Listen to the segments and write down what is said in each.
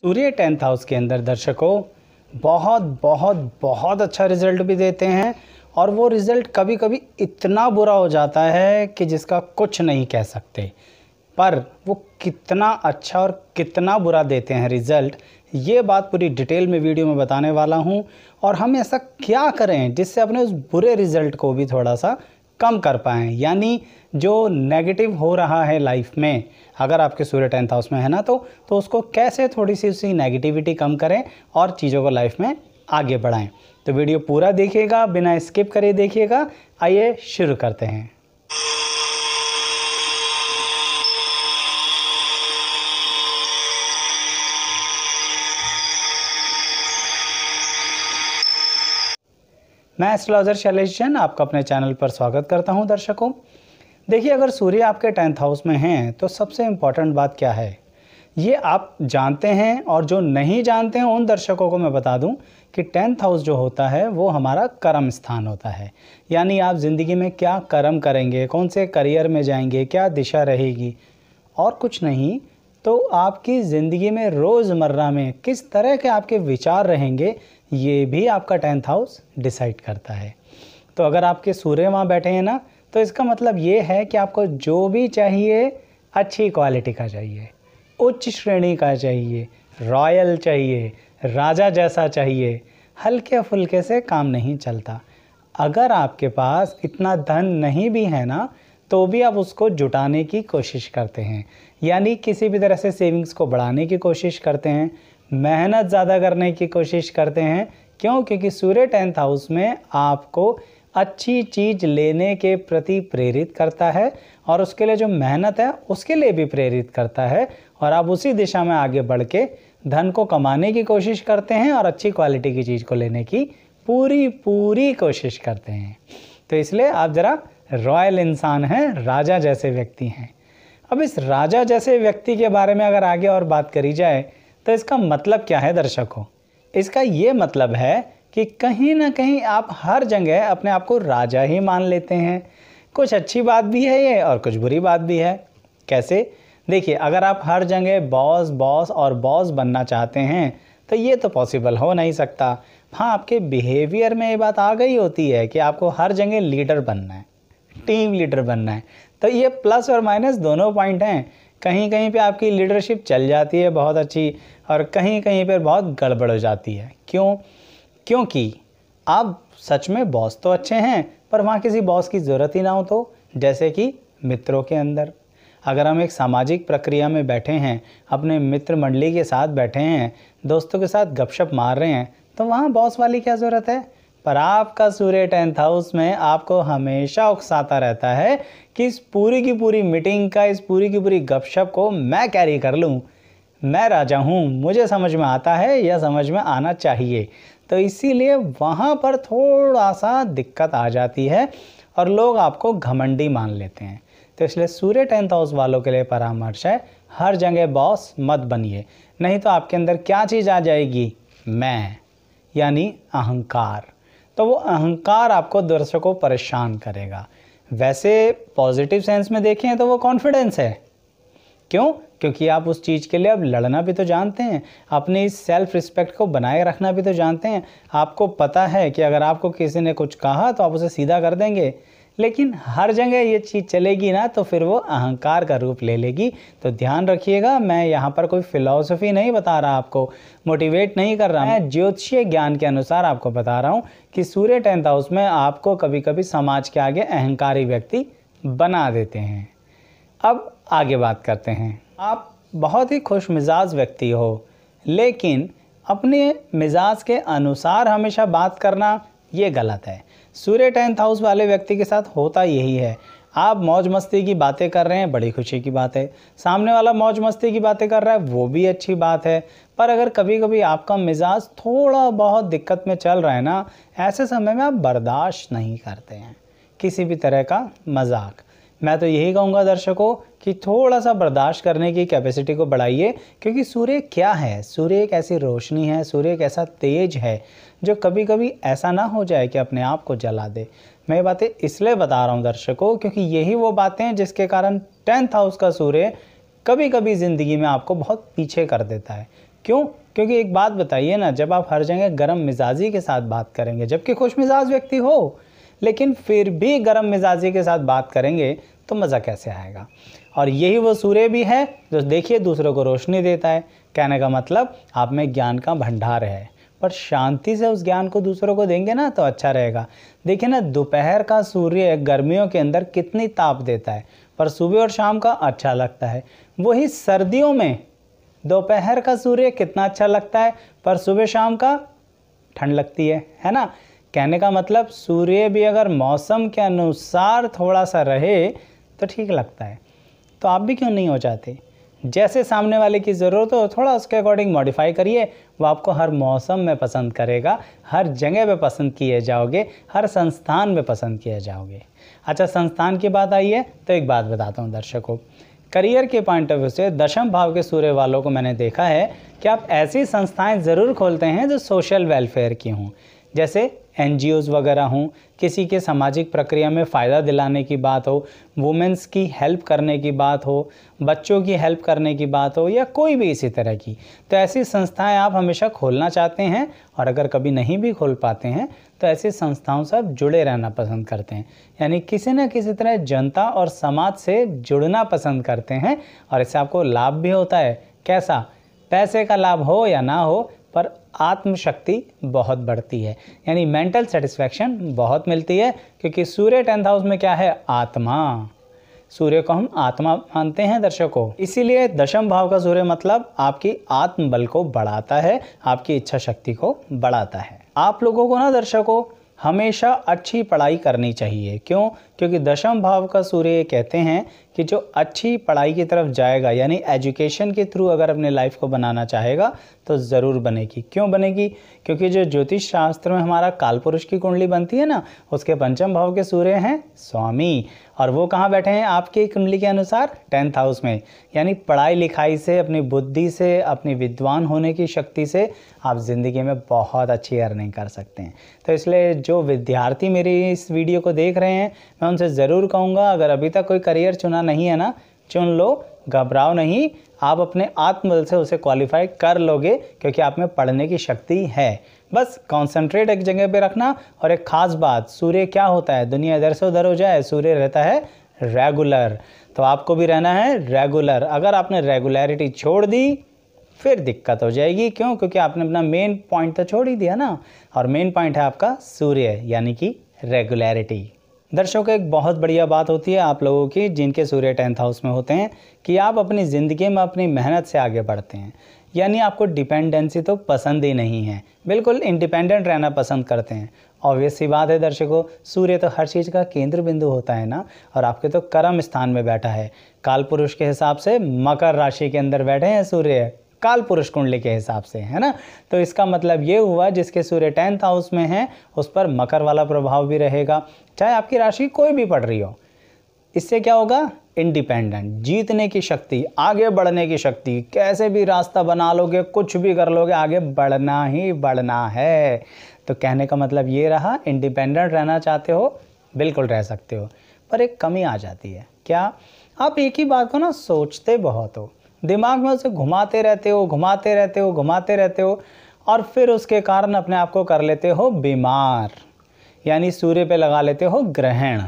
सूर्य 10th house के अंदर दर्शकों बहुत बहुत बहुत अच्छा रिजल्ट भी देते हैं और वो रिज़ल्ट कभी कभी इतना बुरा हो जाता है कि जिसका कुछ नहीं कह सकते। पर वो कितना अच्छा और कितना बुरा देते हैं रिज़ल्ट, ये बात पूरी डिटेल में वीडियो में बताने वाला हूँ। और हम ऐसा क्या करें जिससे अपने उस बुरे रिज़ल्ट को भी थोड़ा सा कम कर पाएँ, यानी जो नेगेटिव हो रहा है लाइफ में, अगर आपके सूर्य 10th हाउस में है ना तो उसको कैसे थोड़ी सी उसी नेगेटिविटी कम करें और चीज़ों को लाइफ में आगे बढ़ाएं। तो वीडियो पूरा देखिएगा, बिना स्किप करे देखिएगा। आइए शुरू करते हैं। मैं एस्ट्रोलॉजर शैलेश जैन आपका अपने चैनल पर स्वागत करता हूं। दर्शकों देखिए, अगर सूर्य आपके 10th हाउस में हैं तो सबसे इम्पॉर्टेंट बात क्या है ये आप जानते हैं, और जो नहीं जानते हैं उन दर्शकों को मैं बता दूं कि 10th हाउस जो होता है वो हमारा कर्म स्थान होता है। यानी आप ज़िंदगी में क्या कर्म करेंगे, कौन से करियर में जाएंगे, क्या दिशा रहेगी, और कुछ नहीं तो आपकी ज़िंदगी में रोज़मर्रा में किस तरह के आपके विचार रहेंगे ये भी आपका 10th हाउस डिसाइड करता है। तो अगर आपके सूर्य वहाँ बैठे हैं ना तो इसका मतलब ये है कि आपको जो भी चाहिए अच्छी क्वालिटी का चाहिए, उच्च श्रेणी का चाहिए, रॉयल चाहिए, राजा जैसा चाहिए। हल्के फुल्के से काम नहीं चलता। अगर आपके पास इतना धन नहीं भी है ना तो भी आप उसको जुटाने की कोशिश करते हैं, यानी किसी भी तरह से सेविंग्स को बढ़ाने की कोशिश करते हैं, मेहनत ज़्यादा करने की कोशिश करते हैं। क्यों? क्योंकि सूर्य 10th हाउस में आपको अच्छी चीज़ लेने के प्रति प्रेरित करता है और उसके लिए जो मेहनत है उसके लिए भी प्रेरित करता है, और आप उसी दिशा में आगे बढ़ के धन को कमाने की कोशिश करते हैं और अच्छी क्वालिटी की चीज़ को लेने की पूरी कोशिश करते हैं। तो इसलिए आप ज़रा रॉयल इंसान हैं, राजा जैसे व्यक्ति हैं। अब इस राजा जैसे व्यक्ति के बारे में अगर आगे और बात करी जाए तो इसका मतलब क्या है दर्शकों? इसका ये मतलब है कि कहीं ना कहीं आप हर जगह अपने आप को राजा ही मान लेते हैं। कुछ अच्छी बात भी है ये और कुछ बुरी बात भी है। कैसे? देखिए, अगर आप हर जगह बॉस बॉस और बॉस बनना चाहते हैं तो ये तो पॉसिबल हो नहीं सकता। हाँ, आपके बिहेवियर में ये बात आ गई होती है कि आपको हर जगह लीडर बनना है, टीम लीडर बनना है। तो ये प्लस और माइनस दोनों पॉइंट हैं। कहीं कहीं पे आपकी लीडरशिप चल जाती है बहुत अच्छी, और कहीं कहीं पर बहुत गड़बड़ हो जाती है। क्यों? क्योंकि आप सच में बॉस तो अच्छे हैं पर वहाँ किसी बॉस की ज़रूरत ही ना हो। तो जैसे कि मित्रों के अंदर, अगर हम एक सामाजिक प्रक्रिया में बैठे हैं, अपने मित्र मंडली के साथ बैठे हैं, दोस्तों के साथ गपशप मार रहे हैं, तो वहाँ बॉस वाली क्या ज़रूरत है? पर आपका सूर्य 10th हाउस में आपको हमेशा उकसाता रहता है कि इस पूरी की पूरी मीटिंग का, इस पूरी की पूरी गपशप को मैं कैरी कर लूँ। मैं राजा हूँ, मुझे समझ में आता है या समझ में आना चाहिए। तो इसीलिए वहाँ पर थोड़ा सा दिक्कत आ जाती है और लोग आपको घमंडी मान लेते हैं। तो इसलिए सूर्य 10th हाउस वालों के लिए परामर्श है, हर जगह बॉस मत बनिए, नहीं तो आपके अंदर क्या चीज़ आ जाएगी? मैं, यानी अहंकार। तो वो अहंकार आपको दर्शकों परेशान करेगा। वैसे पॉजिटिव सेंस में देखें तो वो कॉन्फिडेंस है। क्यों? क्योंकि आप उस चीज़ के लिए अब लड़ना भी तो जानते हैं, अपनी इस सेल्फ रिस्पेक्ट को बनाए रखना भी तो जानते हैं। आपको पता है कि अगर आपको किसी ने कुछ कहा तो आप उसे सीधा कर देंगे, लेकिन हर जगह ये चीज़ चलेगी ना तो फिर वो अहंकार का रूप ले लेगी। तो ध्यान रखिएगा, मैं यहाँ पर कोई फिलॉसफी नहीं बता रहा, आपको मोटिवेट नहीं कर रहा, मैं ज्योतिषीय ज्ञान के अनुसार आपको बता रहा हूँ कि सूर्य 10th हाउस में आपको कभी कभी समाज के आगे अहंकारी व्यक्ति बना देते हैं। अब आगे बात करते हैं। आप बहुत ही खुश मिजाज व्यक्ति हो, लेकिन अपने मिजाज के अनुसार हमेशा बात करना ये गलत है। सूर्य 10th हाउस वाले व्यक्ति के साथ होता यही है। आप मौज मस्ती की बातें कर रहे हैं, बड़ी खुशी की बात है। सामने वाला मौज मस्ती की बातें कर रहा है, वो भी अच्छी बात है। पर अगर कभी कभी आपका मिजाज थोड़ा बहुत दिक्कत में चल रहा है ना, ऐसे समय में आप बर्दाश्त नहीं करते हैं किसी भी तरह का मजाक। मैं तो यही कहूँगा दर्शकों कि थोड़ा सा बर्दाश्त करने की कैपेसिटी को बढ़ाइए, क्योंकि सूर्य क्या है? सूर्य एक ऐसी रोशनी है, सूर्य एक ऐसा तेज है जो कभी कभी ऐसा ना हो जाए कि अपने आप को जला दे। मैं ये बातें इसलिए बता रहा हूँ दर्शकों, क्योंकि यही वो बातें हैं जिसके कारण 10th हाउस का सूर्य कभी कभी ज़िंदगी में आपको बहुत पीछे कर देता है। क्यों? क्योंकि एक बात बताइए ना, जब आप हर जगह गर्म मिजाजी के साथ बात करेंगे, जबकि खुश मिजाज व्यक्ति हो, लेकिन फिर भी गर्म मिजाजी के साथ बात करेंगे तो मज़ा कैसे आएगा। और यही वो सूर्य भी है जो देखिए दूसरों को रोशनी देता है। कहने का मतलब आप में ज्ञान का भंडार है, पर शांति से उस ज्ञान को दूसरों को देंगे ना तो अच्छा रहेगा। देखिए ना, दोपहर का सूर्य गर्मियों के अंदर कितनी ताप देता है, पर सुबह और शाम का अच्छा लगता है। वही सर्दियों में दोपहर का सूर्य कितना अच्छा लगता है, पर सुबह शाम का ठंड लगती है ना। कहने का मतलब सूर्य भी अगर मौसम के अनुसार थोड़ा सा रहे तो ठीक लगता है। तो आप भी क्यों नहीं हो जाते? जैसे सामने वाले की ज़रूरत हो थोड़ा उसके अकॉर्डिंग मॉडिफाई करिए, वो आपको हर मौसम में पसंद करेगा, हर जगह पे पसंद किए जाओगे, हर संस्थान में पसंद किए जाओगे। अच्छा, संस्थान की बात आई है तो एक बात बताता हूँ दर्शकों। करियर के पॉइंट ऑफ व्यू से दशम भाव के सूर्य वालों को मैंने देखा है कि आप ऐसी संस्थाएं ज़रूर खोलते हैं जो सोशल वेलफेयर की हों, जैसे NGOs वगैरह हों, किसी के सामाजिक प्रक्रिया में फ़ायदा दिलाने की बात हो, वुमेंस की हेल्प करने की बात हो, बच्चों की हेल्प करने की बात हो, या कोई भी इसी तरह की। तो ऐसी संस्थाएं आप हमेशा खोलना चाहते हैं, और अगर कभी नहीं भी खोल पाते हैं तो ऐसी संस्थाओं से आप जुड़े रहना पसंद करते हैं, यानी किसी न किसी तरह जनता और समाज से जुड़ना पसंद करते हैं। और इससे आपको लाभ भी होता है। कैसा? पैसे का लाभ हो या ना हो, पर आत्मशक्ति बहुत बढ़ती है, यानी मेंटल सेटिस्फैक्शन बहुत मिलती है। क्योंकि सूर्य 10th हाउस में क्या है? आत्मा। सूर्य को हम आत्मा मानते हैं दर्शकों, इसीलिए दशम भाव का सूर्य मतलब आपकी आत्मबल को बढ़ाता है, आपकी इच्छा शक्ति को बढ़ाता है। आप लोगों को ना दर्शकों हमेशा अच्छी पढ़ाई करनी चाहिए। क्यों? क्योंकि दशम भाव का सूर्य कहते हैं कि जो अच्छी पढ़ाई की तरफ जाएगा, यानी एजुकेशन के थ्रू अगर अपने लाइफ को बनाना चाहेगा तो ज़रूर बनेगी। क्यों बनेगी? क्योंकि जो ज्योतिष शास्त्र में हमारा कालपुरुष की कुंडली बनती है ना, उसके पंचम भाव के सूर्य हैं स्वामी, और वो कहाँ बैठे हैं आपकी कुंडली के अनुसार? 10th हाउस में। यानी पढ़ाई लिखाई से, अपनी बुद्धि से, अपनी विद्वान होने की शक्ति से आप ज़िंदगी में बहुत अच्छी अर्निंग कर सकते हैं। तो इसलिए जो विद्यार्थी मेरी इस वीडियो को देख रहे हैं, मैं उनसे ज़रूर कहूँगा, अगर अभी तक कोई करियर चुना नहीं है ना, चुन लो, घबराओ नहीं, आप अपने आत्मबल से उसे क्वालिफाई कर लोगे, क्योंकि आप में पढ़ने की शक्ति है। बस कंसंट्रेट एक जगह पे रखना। और एक ख़ास बात, सूर्य क्या होता है? दुनिया इधर से उधर हो जाए, सूर्य रहता है रेगुलर। तो आपको भी रहना है रेगुलर। अगर आपने रेगुलरिटी छोड़ दी फिर दिक्कत हो जाएगी। क्यों? क्योंकि आपने अपना मेन पॉइंट तो छोड़ ही दिया ना, और मेन पॉइंट है आपका सूर्य, यानी कि रेगुलरिटी। दर्शकों, एक बहुत बढ़िया बात होती है आप लोगों की जिनके सूर्य 10th हाउस में होते हैं, कि आप अपनी ज़िंदगी में अपनी मेहनत से आगे बढ़ते हैं, यानी आपको डिपेंडेंसी तो पसंद ही नहीं है, बिल्कुल इंडिपेंडेंट रहना पसंद करते हैं। ऑब्वियस सी बात है दर्शकों, सूर्य तो हर चीज़ का केंद्र बिंदु होता है ना, और आपके तो कर्म स्थान में बैठा है। कालपुरुष के हिसाब से मकर राशि के अंदर बैठे हैं सूर्य, काल पुरुष कुंडली के हिसाब से, है ना। तो इसका मतलब ये हुआ जिसके सूर्य 10th हाउस में है उस पर मकर वाला प्रभाव भी रहेगा, चाहे आपकी राशि कोई भी पड़ रही हो। इससे क्या होगा? इंडिपेंडेंट, जीतने की शक्ति, आगे बढ़ने की शक्ति, कैसे भी रास्ता बना लोगे, कुछ भी कर लोगे, आगे बढ़ना ही बढ़ना है। तो कहने का मतलब ये रहा, इंडिपेंडेंट रहना चाहते हो बिल्कुल रह सकते हो, पर एक कमी आ जाती है। क्या? आप एक ही बात को ना सोचते बहुत हो, दिमाग में उसे घुमाते रहते हो, घुमाते रहते हो, घुमाते रहते हो, और फिर उसके कारण अपने आप को कर लेते हो बीमार, यानी सूर्य पे लगा लेते हो ग्रहण।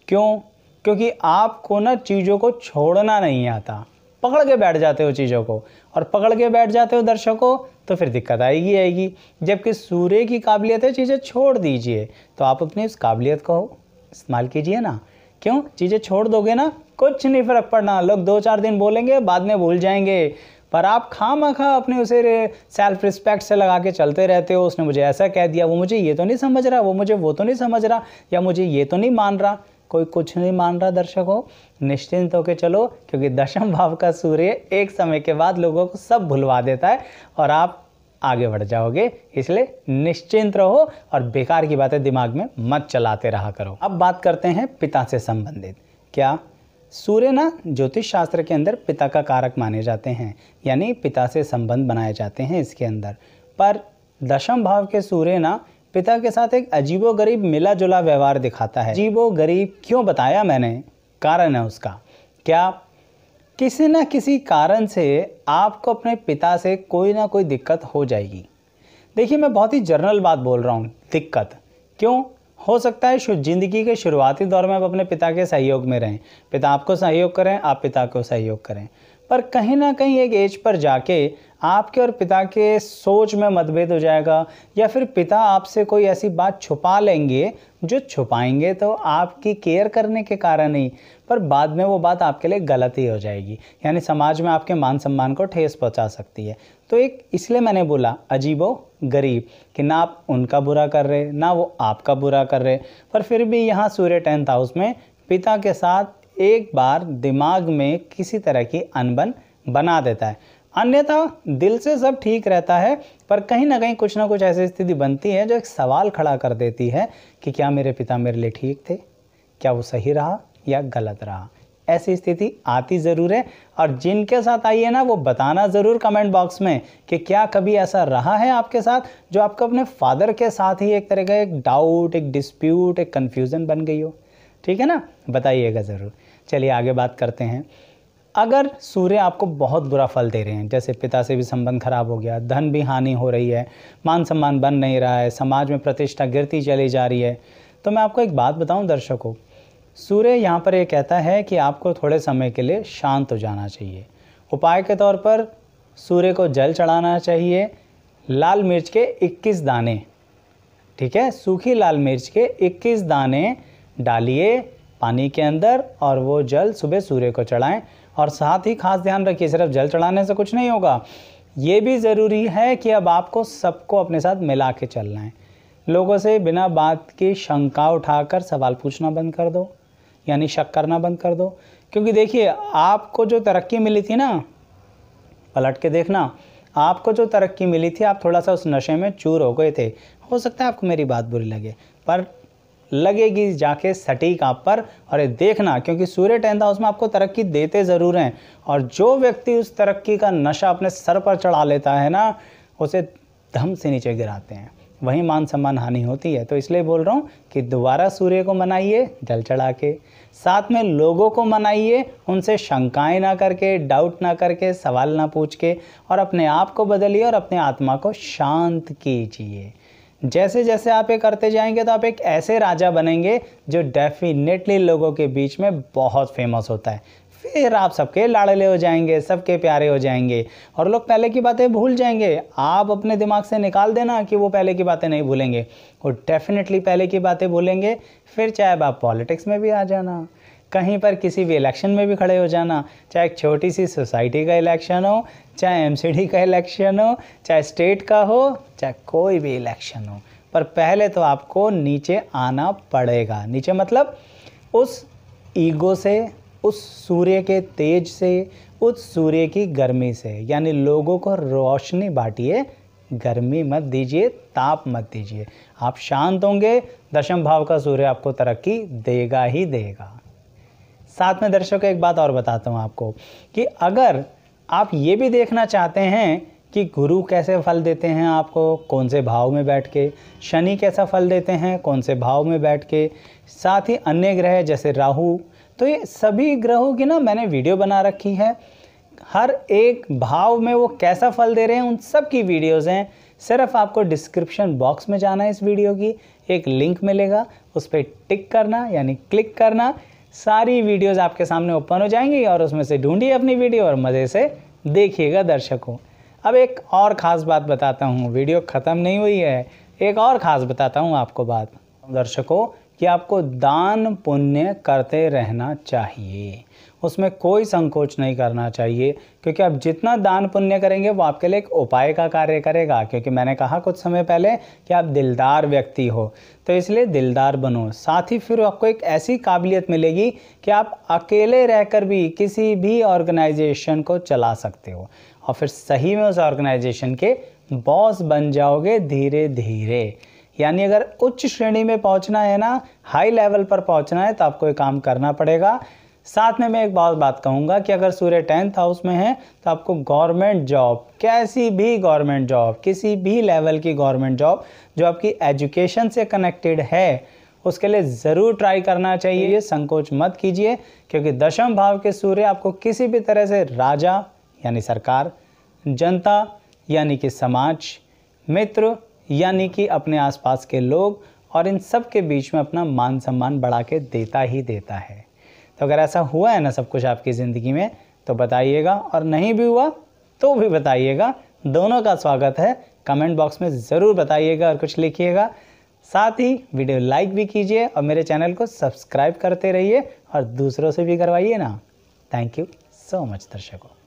क्यों? क्योंकि आपको ना चीज़ों को छोड़ना नहीं आता, पकड़ के बैठ जाते हो चीज़ों को, और पकड़ के बैठ जाते हो दर्शकों तो फिर दिक्कत आएगी। जबकि सूर्य की काबिलियत है चीज़ें छोड़ दीजिए, तो आप अपनी उस काबिलियत को इस्तेमाल कीजिए ना। क्यों? चीज़ें छोड़ दोगे ना, कुछ नहीं फ़र्क पड़ना, लोग 2-4 दिन बोलेंगे, बाद में भूल जाएंगे, पर आप खामखा अपने उसे सेल्फ रिस्पेक्ट से लगा के चलते रहते हो। उसने मुझे ऐसा कह दिया, वो मुझे ये तो नहीं समझ रहा, वो मुझे वो तो नहीं समझ रहा, या मुझे ये तो नहीं मान रहा। कोई कुछ नहीं मान रहा दर्शकों, निश्चिंत होकर चलो, क्योंकि दशम भाव का सूर्य एक समय के बाद लोगों को सब भुलवा देता है और आप आगे बढ़ जाओगे। इसलिए निश्चिंत रहो और बेकार की बातें दिमाग में मत चलाते रहा करो। अब बात करते हैं पिता से संबंधित। क्या? सूर्य ना ज्योतिष शास्त्र के अंदर पिता का कारक माने जाते हैं, यानी पिता से संबंध बनाए जाते हैं इसके अंदर। पर दशम भाव के सूर्य ना पिता के साथ एक अजीबोगरीब मिला जुला व्यवहार दिखाता है। अजीबोगरीब क्यों बताया मैंने? कारण है उसका। क्या? किसी ना किसी कारण से आपको अपने पिता से कोई ना कोई दिक्कत हो जाएगी। देखिए, मैं बहुत ही जनरल बात बोल रहा हूँ, दिक्कत क्यों हो सकता है। ज़िंदगी के शुरुआती दौर में आप अपने पिता के सहयोग में रहें, पिता आपको सहयोग करें, आप पिता को सहयोग करें, पर कहीं ना कहीं एक एज पर जाके आपके और पिता के सोच में मतभेद हो जाएगा, या फिर पिता आपसे कोई ऐसी बात छुपा लेंगे जो छुपाएंगे तो आपकी केयर करने के कारण ही, पर बाद में वो बात आपके लिए गलत ही हो जाएगी, यानी समाज में आपके मान सम्मान को ठेस पहुंचा सकती है। तो एक इसलिए मैंने बोला अजीबो गरीब कि ना आप उनका बुरा कर रहे ना वो आपका बुरा कर रहे, पर फिर भी यहाँ सूर्य 10th हाउस में पिता के साथ एक बार दिमाग में किसी तरह की अनबन बना देता है। अन्यथा दिल से सब ठीक रहता है, पर कहीं ना कहीं कुछ ना कुछ ऐसी स्थिति बनती है जो एक सवाल खड़ा कर देती है कि क्या मेरे पिता मेरे लिए ठीक थे, क्या वो सही रहा या गलत रहा। ऐसी स्थिति आती ज़रूर है, और जिनके साथ आई है ना वो बताना ज़रूर कमेंट बॉक्स में कि क्या कभी ऐसा रहा है आपके साथ जो आपको अपने फादर के साथ ही एक तरह का एक डाउट, एक डिस्प्यूट, एक कन्फ्यूज़न बन गई हो। ठीक है ना, बताइएगा ज़रूर। चलिए आगे बात करते हैं। अगर सूर्य आपको बहुत बुरा फल दे रहे हैं, जैसे पिता से भी संबंध खराब हो गया, धन भी हानि हो रही है, मान सम्मान बन नहीं रहा है, समाज में प्रतिष्ठा गिरती चली जा रही है, तो मैं आपको एक बात बताऊं दर्शकों, सूर्य यहाँ पर ये कहता है कि आपको थोड़े समय के लिए शांत हो जाना चाहिए। उपाय के तौर पर सूर्य को जल चढ़ाना चाहिए, लाल मिर्च के 21 दाने, ठीक है, सूखी लाल मिर्च के 21 दाने डालिए पानी के अंदर, और वो जल सुबह सूर्य को चढ़ाएं। और साथ ही खास ध्यान रखिए, सिर्फ जल चढ़ाने से कुछ नहीं होगा, ये भी ज़रूरी है कि अब आपको सबको अपने साथ मिला के चलना है। लोगों से बिना बात की शंका उठाकर सवाल पूछना बंद कर दो, यानी शक करना बंद कर दो। क्योंकि देखिए, आपको जो तरक्की मिली थी ना, पलट के देखना, आपको जो तरक्की मिली थी, आप थोड़ा सा उस नशे में चूर हो गए थे। हो सकता है आपको मेरी बात बुरी लगे, पर लगेगी जाके सटीक आप पर। और ये देखना, क्योंकि सूर्य 10th हाउस में आपको तरक्की देते ज़रूर हैं, और जो व्यक्ति उस तरक्की का नशा अपने सर पर चढ़ा लेता है ना, उसे धम से नीचे गिराते हैं, वहीं मान सम्मान हानि होती है। तो इसलिए बोल रहा हूँ कि दोबारा सूर्य को मनाइए जल चढ़ा के, साथ में लोगों को मनाइए उनसे शंकाएं ना करके, डाउट ना करके, सवाल ना पूछ के, और अपने आप को बदलिए और अपने आत्मा को शांत कीजिए। जैसे जैसे आप ये करते जाएंगे तो आप एक ऐसे राजा बनेंगे जो डेफिनेटली लोगों के बीच में बहुत फेमस होता है। फिर आप सबके लाड़ले हो जाएंगे, सबके प्यारे हो जाएंगे, और लोग पहले की बातें भूल जाएंगे। आप अपने दिमाग से निकाल देना कि वो पहले की बातें नहीं भूलेंगे, वो डेफिनेटली पहले की बातें भूलेंगे। फिर चाहे आप पॉलिटिक्स में भी आ जाना, कहीं पर किसी भी इलेक्शन में भी खड़े हो जाना, चाहे एक छोटी सी सोसाइटी का इलेक्शन हो, चाहे एमसीडी का इलेक्शन हो, चाहे स्टेट का हो, चाहे कोई भी इलेक्शन हो, पर पहले तो आपको नीचे आना पड़ेगा। नीचे मतलब उस ईगो से, उस सूर्य के तेज से, उस सूर्य की गर्मी से, यानी लोगों को रोशनी बांटिए, गर्मी मत दीजिए, ताप मत दीजिए। आप शांत होंगे, दशम भाव का सूर्य आपको तरक्की देगा ही देगा। साथ में दर्शकों एक बात और बताता हूँ आपको कि अगर आप ये भी देखना चाहते हैं कि गुरु कैसे फल देते हैं आपको, कौन से भाव में बैठ के, शनि कैसा फल देते हैं कौन से भाव में बैठ के, साथ ही अन्य ग्रह जैसे राहु, तो ये सभी ग्रहों की ना मैंने वीडियो बना रखी है। हर एक भाव में वो कैसा फल दे रहे हैं उन सब की वीडियोज़ हैं। सिर्फ आपको डिस्क्रिप्शन बॉक्स में जाना है, इस वीडियो की एक लिंक मिलेगा, उस पर टिक करना यानी क्लिक करना, सारी वीडियोज़ आपके सामने ओपन हो जाएंगी, और उसमें से ढूंढिए अपनी वीडियो और मज़े से देखिएगा दर्शकों। अब एक और ख़ास बात बताता हूँ, वीडियो ख़त्म नहीं हुई है, एक और ख़ास बताता हूँ आपको बात दर्शकों, कि आपको दान पुण्य करते रहना चाहिए, उसमें कोई संकोच नहीं करना चाहिए, क्योंकि आप जितना दान पुण्य करेंगे वो आपके लिए एक उपाय का कार्य करेगा। क्योंकि मैंने कहा कुछ समय पहले कि आप दिलदार व्यक्ति हो, तो इसलिए दिलदार बनो। साथ ही फिर आपको एक ऐसी काबिलियत मिलेगी कि आप अकेले रहकर भी किसी भी ऑर्गेनाइजेशन को चला सकते हो, और फिर सही में उस ऑर्गेनाइजेशन के बॉस बन जाओगे धीरे धीरे। यानी अगर उच्च श्रेणी में पहुंचना है ना, हाई लेवल पर पहुंचना है, तो आपको ये काम करना पड़ेगा। साथ में मैं एक बात कहूँगा कि अगर सूर्य 10th हाउस में है तो आपको गवर्नमेंट जॉब, कैसी भी गवर्नमेंट जॉब, किसी भी लेवल की गवर्नमेंट जॉब जो आपकी एजुकेशन से कनेक्टेड है, उसके लिए ज़रूर ट्राई करना चाहिए, संकोच मत कीजिए, क्योंकि दशम भाव के सूर्य आपको किसी भी तरह से राजा यानी सरकार, जनता यानी कि समाज, मित्र यानी कि अपने आसपास के लोग और इन सब के बीच में अपना मान सम्मान बढ़ा के देता ही देता है। तो अगर ऐसा हुआ है ना सब कुछ आपकी ज़िंदगी में तो बताइएगा, और नहीं भी हुआ तो भी बताइएगा, दोनों का स्वागत है। कमेंट बॉक्स में ज़रूर बताइएगा और कुछ लिखिएगा। साथ ही वीडियो लाइक भी कीजिए और मेरे चैनल को सब्सक्राइब करते रहिए और दूसरों से भी करवाइए ना। थैंक यू सो मच दर्शकों।